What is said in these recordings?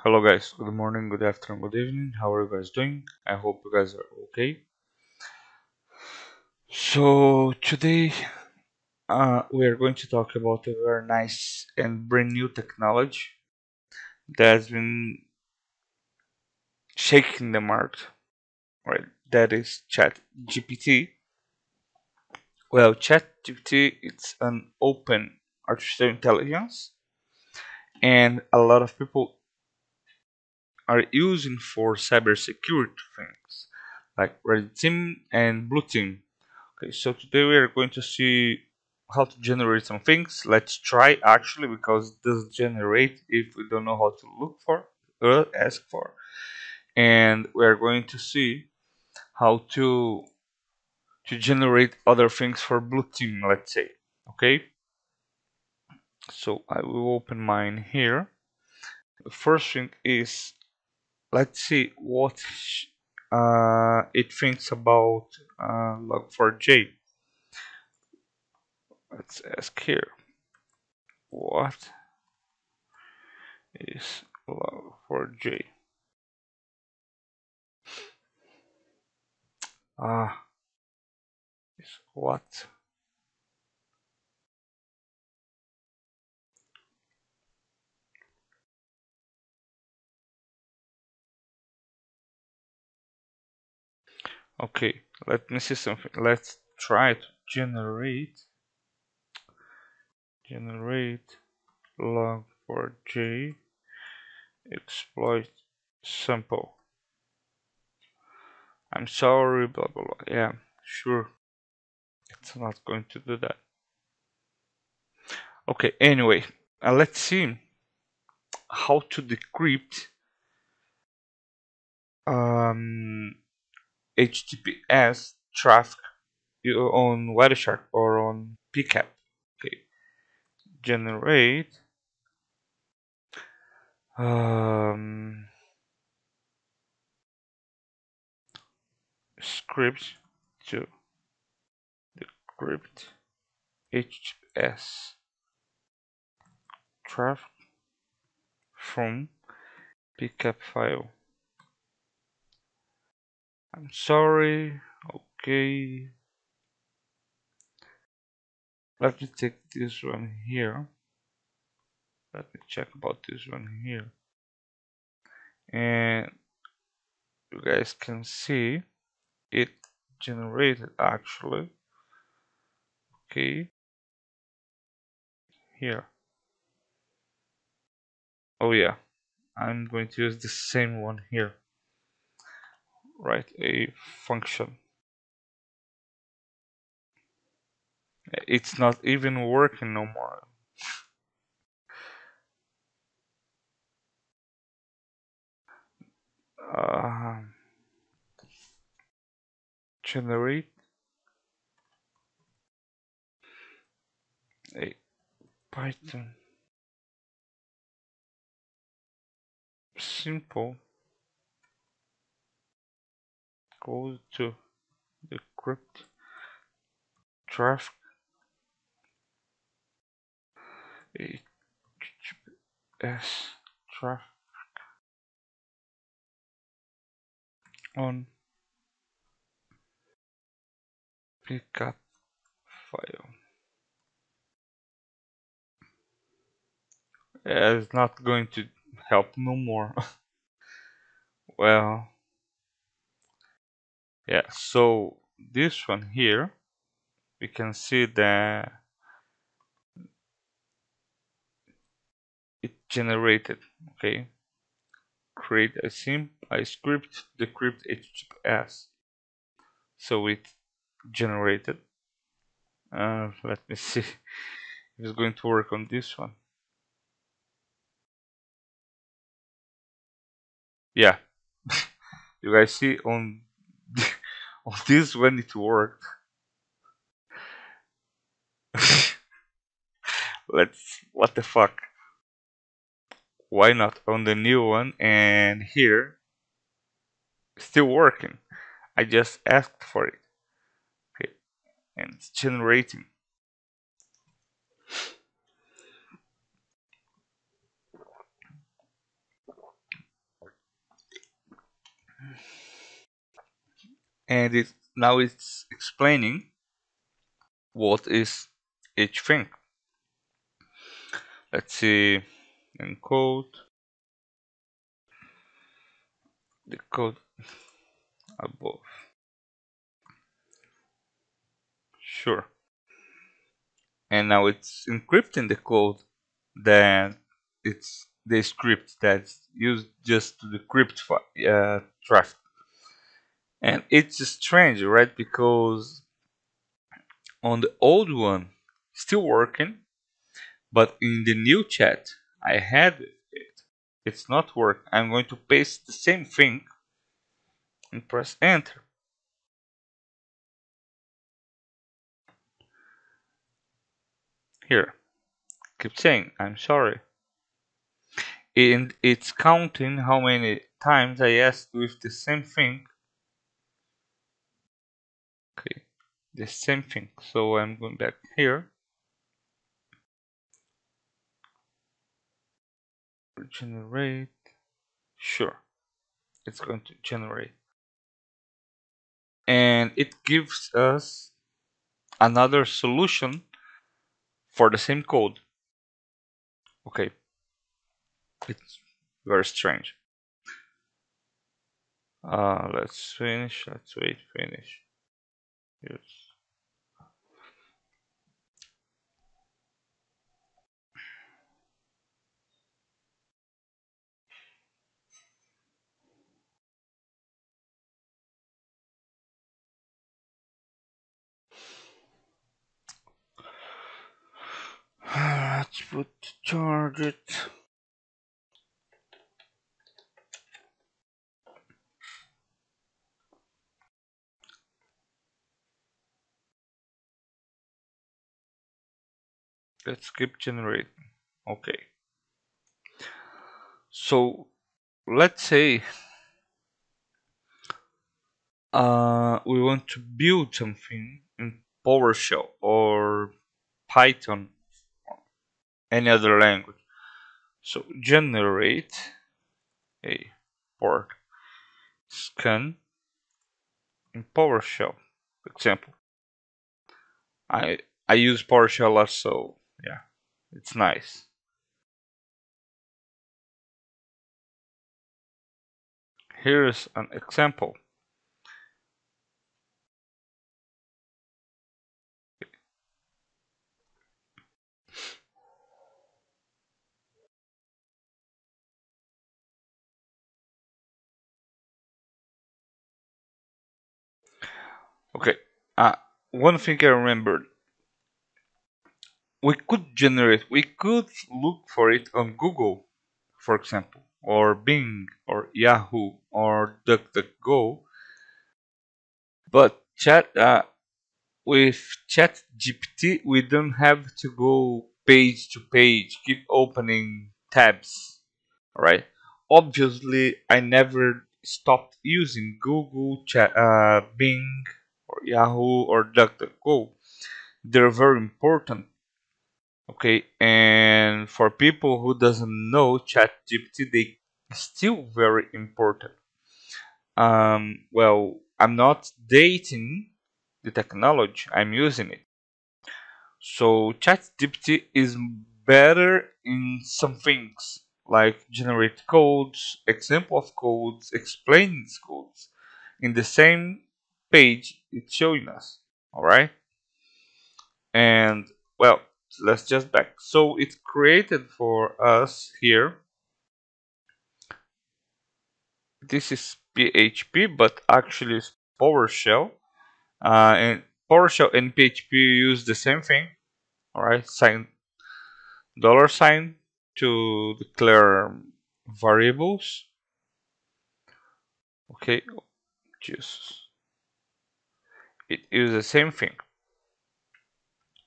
Hello guys, good morning, good afternoon, good evening. How are you guys doing? I hope you guys are okay. So today we are going to talk about a very nice and brand new technology that's been shaking the market, right? That is ChatGPT. Well, ChatGPT it's an open artificial intelligence, and a lot of people are using for cybersecurity things like red team and blue team. Okay, so today we are going to see how to generate some things. Let's try actually because it does generate if we don't know how to look for or ask for. And we are going to see how to generate other things for blue team, let's say. Okay, so I will open mine here. The first thing is let's see what it thinks about log4j. Let's ask here what is log4j. Ah, is what? Okay, let me see something. Let's try to generate log4j exploit sample. I'm sorry, blah blah blah. Yeah, sure. It's not going to do that. Okay, anyway, let's see how to decrypt um, HTTPS traffic on Wireshark or on PCAP. Okay, generate um, script to decrypt HTTPS traffic from PCAP file. I'm sorry. Okay, let me take this one here. Let me check about this one here. And you guys can see it generated actually. Okay, here. Oh yeah, I'm going to use the same one here. Write a function. It's not even working no more. Uh, generate a Python simple code to decrypt traffic HTTPS traffic on pickup file. It's not going to help no more. Well, yeah, so this one here, we can see that it generated, okay, create a script decrypt HTTPS. So it generated. Let me see if it's going to work on this one. Yeah, you guys see on on this one it worked. Let's what the fuck? Why not on the new one and here still working? I just asked for it. Okay, and it's generating. and it now it's explaining what is each thing. Let's see, encode the code above. Sure. And now it's encrypting the code that it's the script that's used just to decrypt traffic. And it's strange, right? Because on the old one, still working, but in the new chat, I had it. It's not working. I'm going to paste the same thing and press enter. Here, keep saying, I'm sorry. And it's counting how many times I asked with the same thing. Okay, the same thing. So I'm going back here. Generate. Sure, it's going to generate. And it gives us another solution for the same code. Okay, it's very strange. Let's finish. Let's wait. Finish. Yes. Let's put charge it. Let's keep generating. Okay. So let's say we want to build something in PowerShell or Python, any other language. So generate a port scan in PowerShell. For example, I I use PowerShell a lot, so yeah, it's nice. Here's an example. Okay, uh, one thing I remembered, we could look for it on Google, for example, or Bing, or Yahoo, or DuckDuckGo, but with ChatGPT, we don't have to go page to page, keep opening tabs, right? Obviously, I never stopped using Google, Bing, or Yahoo, or DuckDuckGo. They're very important. Okay, and for people who doesn't know ChatGPT, they still very important. Well, I'm not dating the technology; I'm using it. So ChatGPT is better in some things like generate codes, example of codes, explain these codes in the same page it's showing us. All right, and well, let's just back. So it's created for us here. This is PHP, but actually it's PowerShell. And PowerShell and PHP use the same thing. All right, $sign to declare variables. Okay, just it is the same thing.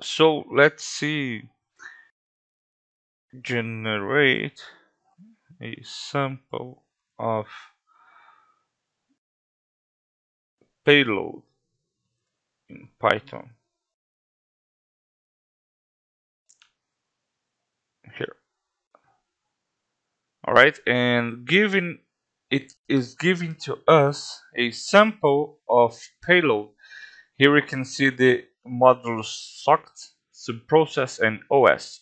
So let's see, generate a sample of payload in Python here. All right, and given it is giving to us a sample of payload. Here we can see the modules socket, subprocess, and OS,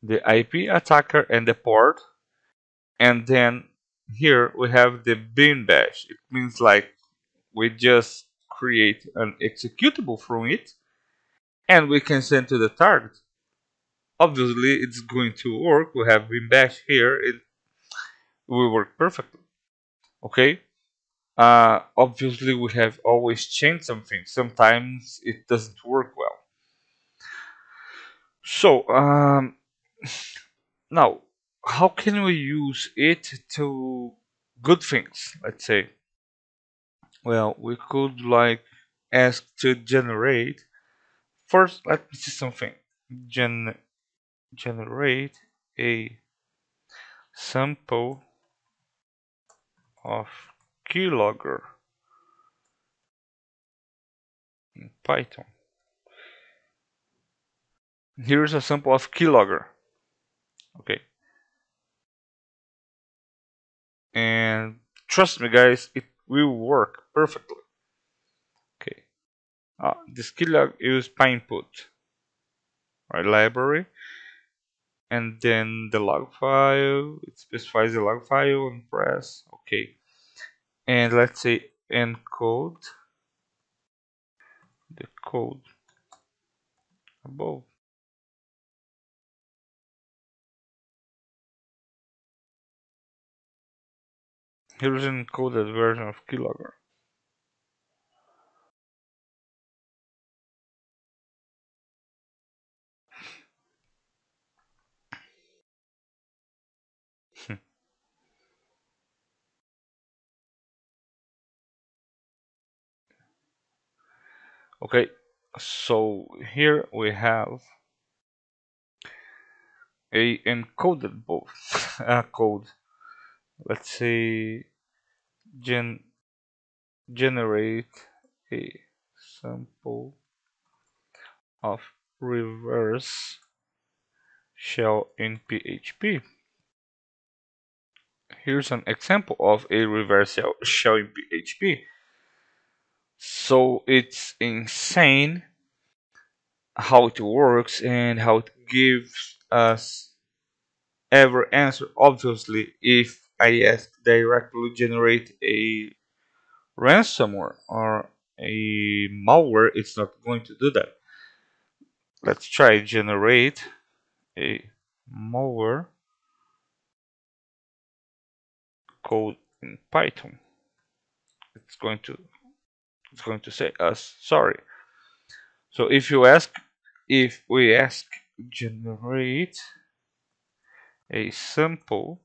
the IP attacker and the port, and then here we have the bin bash. It means like we just create an executable from it and we can send to the target. Obviously it's going to work. We have bin bash here, it will work perfectly. Okay. Obviously we have always changed something. Sometimes it doesn't work well. So now how can we use it to good things, let's say? Well, we could like ask to generate. First, let me see something. Generate a sample of keylogger in Python. Here's a sample of keylogger. Okay, and trust me, guys, it will work perfectly. Okay, this keylog is input, right? Library, and then the log file. It specifies the log file and press OK. And let's say encode the code above. Here's an encoded version of keylogger. Okay, so here we have a encoded both code. Let's say generate a sample of reverse shell in PHP. Here's an example of a reverse shell in PHP. So it's insane how it works and how it gives us every answer. Obviously, if I ask directly generate a ransomware or a malware, it's not going to do that. Let's try generate a malware code in Python. It's going to say us sorry. So if we ask generate a simple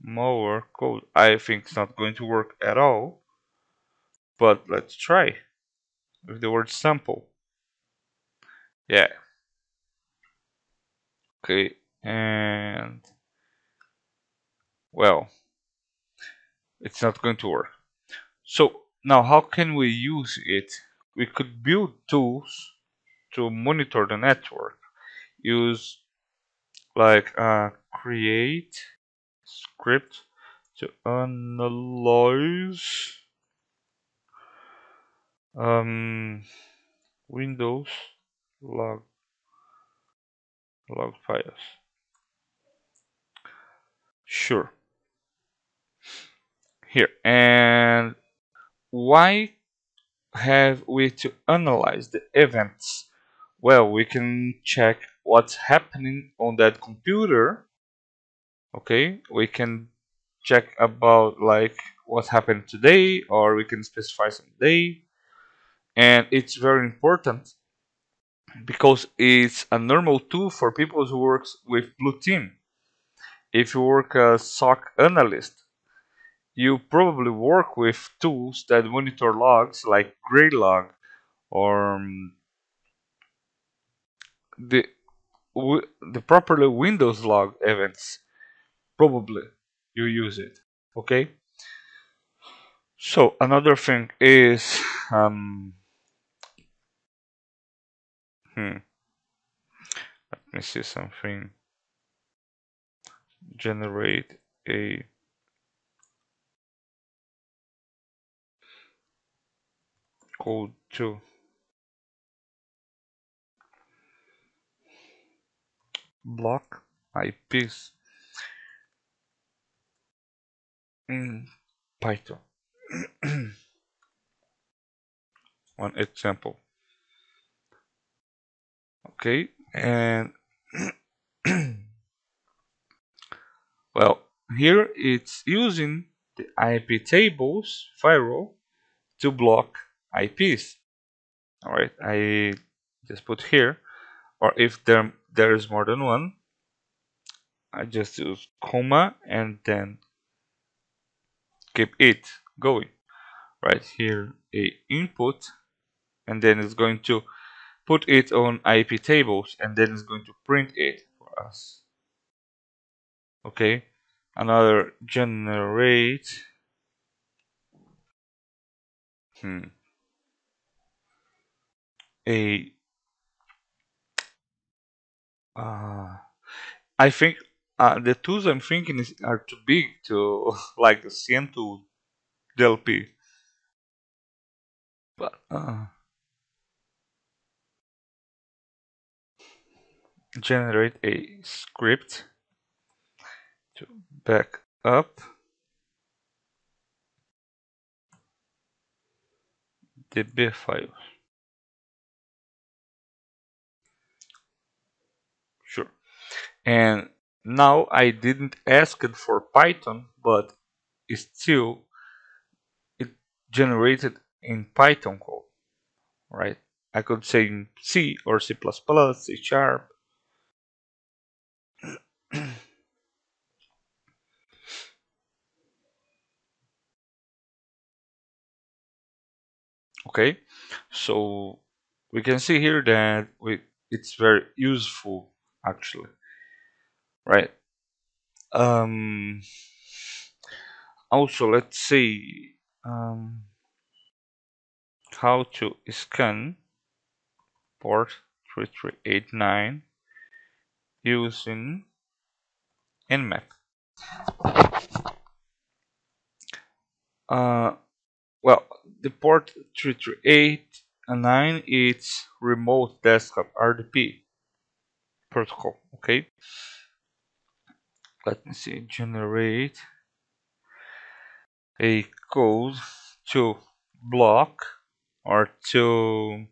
malware code, I think it's not going to work at all. But let's try with the word sample. Yeah. Okay. And well, it's not going to work. So now how can we use it? We could build tools to monitor the network. Use like create script to analyze Windows log files. Sure. Here. And why have we to analyze the events? Well, we can check what's happening on that computer. Okay, we can check about like what happened today, or we can specify some day. And it's very important because it's a normal tool for people who works with blue team. If you work as SOC analyst, you probably work with tools that monitor logs like Graylog or the the properly Windows log events. Probably you use it. Okay. So another thing is let me see something. Generate a code to block IPs in Python. One example. Okay, and well, here it's using the IP tables firewall to block IPs. All right, I just put here, or if there is more than one, I just use comma and then keep it going. Right here, a input, and then it's going to put it on IP tables, and then it's going to print it for us. Okay, another generate. Hmm. A I think the tools I'm thinking are too big to like the CN to DLP. But generate a script to back up the B file. Sure. And now I didn't ask it for Python, but still it generated in Python code, right? I could say in C or C++, C sharp. Okay, so we can see here that it's very useful actually, right? Um, Also, let's see how to scan port 3389 using Nmap. Uh, well, the port 3389 is remote desktop RDP protocol. Okay, let me see. Generate a code to block or to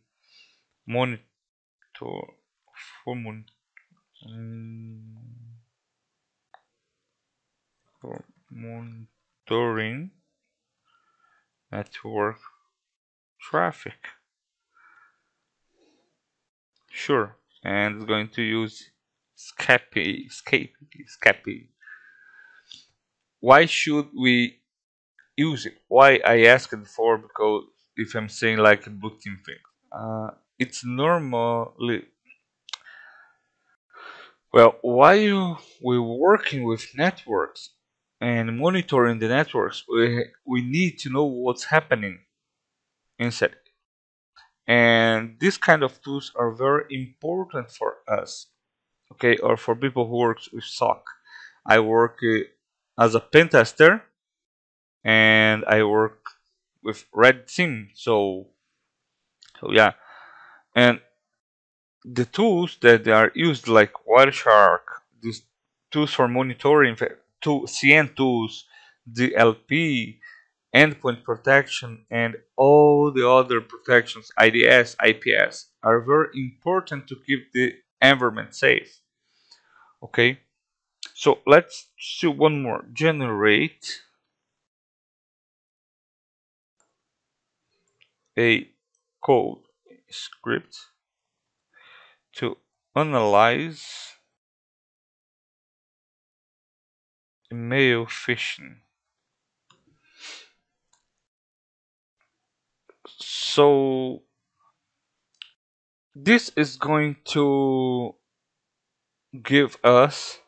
monitor for, for monitoring network traffic. Sure, and it's going to use Scapy. Why should we use it? Why I asked for? Because if I'm saying like a booking thing, it's normally well while we're working with networks and monitoring the networks, we need to know what's happening inside. And these kind of tools are very important for us, okay, or for people who work with SOC. I work as a pen tester, and I work with red team. So yeah, and the tools that are used like Wireshark, these tools for monitoring, CN tools, DLP, endpoint protection, and all the other protections, IDS, IPS, are very important to keep the environment safe. Okay, so let's do one more. Generate a code script to analyze email phishing. So this is going to give us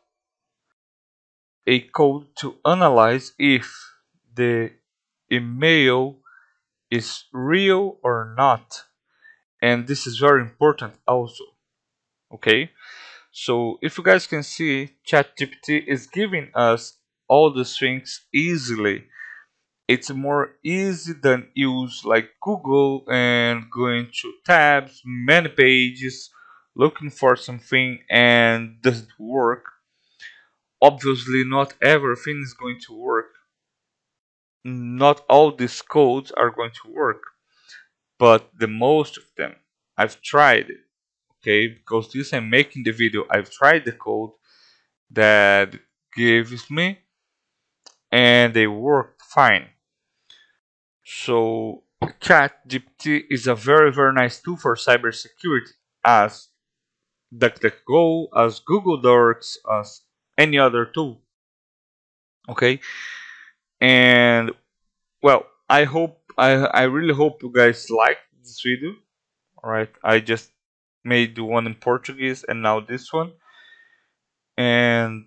a code to analyze if the email is real or not. And this is very important also. Okay, so if you guys can see, ChatGPT is giving us all the things easily it's more easy than use like Google and going to tabs, many pages, looking for something and doesn't work. Obviously, not everything is going to work. Not all these codes are going to work, but the most of them. I've tried it, okay? Because this I'm making the video, I've tried the code that gives me, and they work fine. So ChatGPT is a very nice tool for cybersecurity, as DuckDuckGo, as Google Docs, as any other tool. Okay, and well, I really hope you guys liked this video. All right, I just made one in Portuguese and now this one, and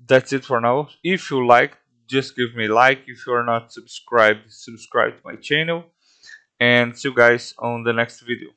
that's it for now. If you like, just give me a like. If you are not subscribed, subscribe to my channel. And see you guys on the next video.